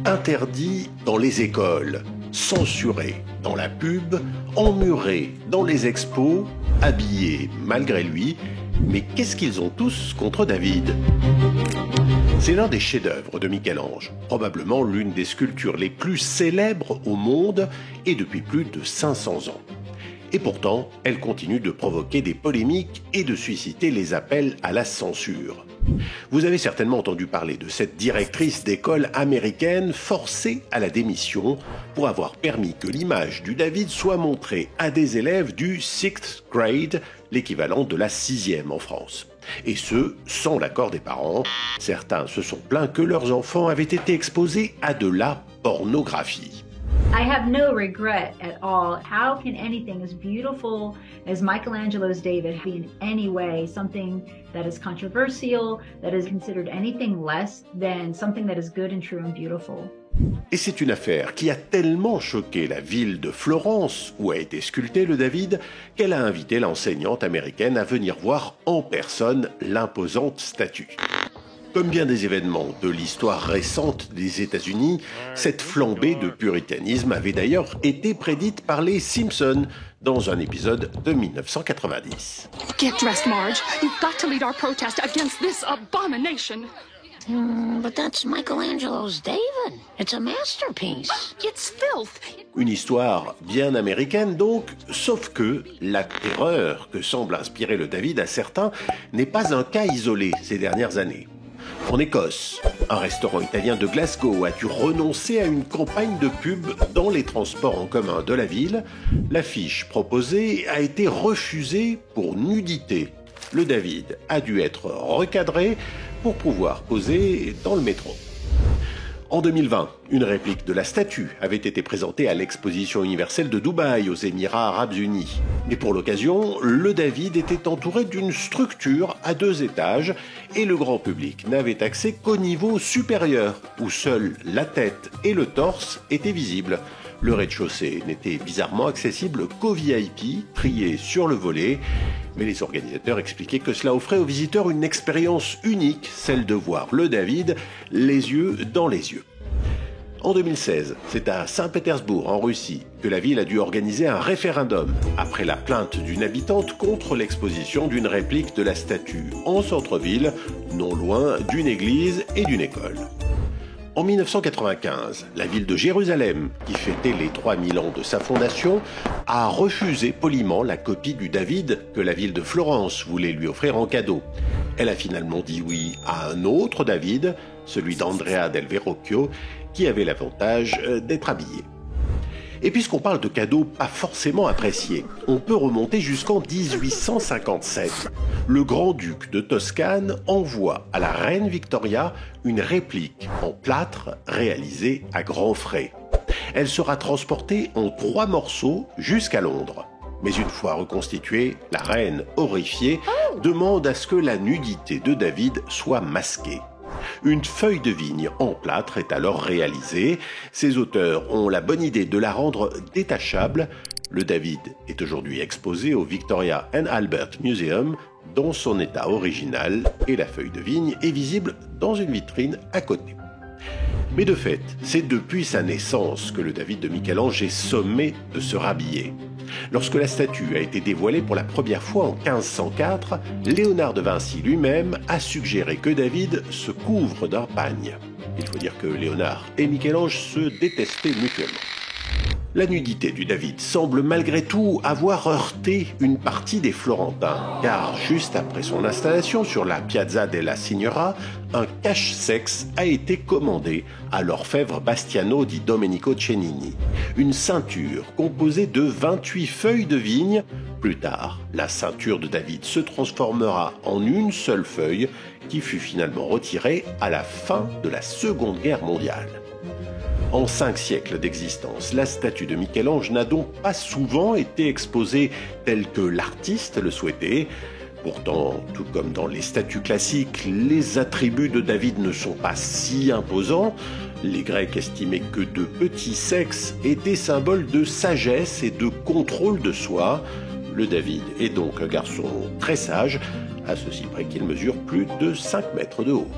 Interdit dans les écoles, censuré dans la pub, emmuré dans les expos, habillé malgré lui, mais qu'est-ce qu'ils ont tous contre David ? C'est l'un des chefs-d'œuvre de Michel-Ange, probablement l'une des sculptures les plus célèbres au monde et depuis plus de 500 ans. Et pourtant, elle continue de provoquer des polémiques et de susciter les appels à la censure. Vous avez certainement entendu parler de cette directrice d'école américaine forcée à la démission pour avoir permis que l'image du David soit montrée à des élèves du 6th grade, l'équivalent de la 6e en France. Et ce, sans l'accord des parents. Certains se sont plaints que leurs enfants avaient été exposés à de la pornographie. I have no regret at all. How can anything as beautiful as Michelangelo's David be in any way something that is controversial, that is considered anything less than something that is good and true and beautiful? Et c'est une affaire qui a tellement choqué la ville de Florence, où a été sculpté le David, qu'elle a invité l'enseignante américaine à venir voir en personne l'imposante statue. Comme bien des événements de l'histoire récente des États-Unis, cette flambée de puritanisme avait d'ailleurs été prédite par les Simpsons dans un épisode de 1990. Get dressed, Marge. You've got to lead our protest against this abomination. But that's Michelangelo's David. It's a masterpiece. It's filth. Une histoire bien américaine donc, sauf que la terreur que semble inspirer le David à certains n'est pas un cas isolé ces dernières années. En Écosse, un restaurant italien de Glasgow a dû renoncer à une campagne de pub dans les transports en commun de la ville. L'affiche proposée a été refusée pour nudité. Le David a dû être recadré pour pouvoir poser dans le métro. En 2020, une réplique de la statue avait été présentée à l'exposition universelle de Dubaï aux Émirats arabes unis. Et pour l'occasion, le David était entouré d'une structure à 2 étages et le grand public n'avait accès qu'au niveau supérieur, où seuls la tête et le torse étaient visibles. Le rez-de-chaussée n'était bizarrement accessible qu'aux VIP, triés sur le volet. Mais les organisateurs expliquaient que cela offrait aux visiteurs une expérience unique, celle de voir le David les yeux dans les yeux. En 2016, c'est à Saint-Pétersbourg, en Russie, que la ville a dû organiser un référendum après la plainte d'une habitante contre l'exposition d'une réplique de la statue en centre-ville, non loin d'une église et d'une école. En 1995, la ville de Jérusalem, qui fêtait les 3000 ans de sa fondation, a refusé poliment la copie du David que la ville de Florence voulait lui offrir en cadeau. Elle a finalement dit oui à un autre David, celui d'Andrea del Verrocchio, qui avait l'avantage d'être habillé. Et puisqu'on parle de cadeaux pas forcément appréciés, on peut remonter jusqu'en 1857. Le grand-duc de Toscane envoie à la reine Victoria une réplique en plâtre réalisée à grands frais. Elle sera transportée en 3 morceaux jusqu'à Londres. Mais une fois reconstituée, la reine, horrifiée, demande à ce que la nudité de David soit masquée. Une feuille de vigne en plâtre est alors réalisée. Ses auteurs ont la bonne idée de la rendre détachable. Le David est aujourd'hui exposé au Victoria and Albert Museum dans son état original et la feuille de vigne est visible dans une vitrine à côté. Mais de fait, c'est depuis sa naissance que le David de Michel-Ange est sommé de se rhabiller. Lorsque la statue a été dévoilée pour la première fois en 1504, Léonard de Vinci lui-même a suggéré que David se couvre d'un pagne. Il faut dire que Léonard et Michel-Ange se détestaient mutuellement. La nudité du David semble malgré tout avoir heurté une partie des Florentins, car juste après son installation sur la Piazza della Signora, un cache-sexe a été commandé à l'orfèvre Bastiano di Domenico Cennini. Une ceinture composée de 28 feuilles de vigne. Plus tard, la ceinture de David se transformera en une seule feuille qui fut finalement retirée à la fin de la Seconde Guerre mondiale. En 5 siècles d'existence, la statue de Michel-Ange n'a donc pas souvent été exposée telle que l'artiste le souhaitait. Pourtant, tout comme dans les statues classiques, les attributs de David ne sont pas si imposants. Les Grecs estimaient que de petits sexes étaient symboles de sagesse et de contrôle de soi. Le David est donc un garçon très sage, à ceci près qu'il mesure plus de 5 mètres de haut.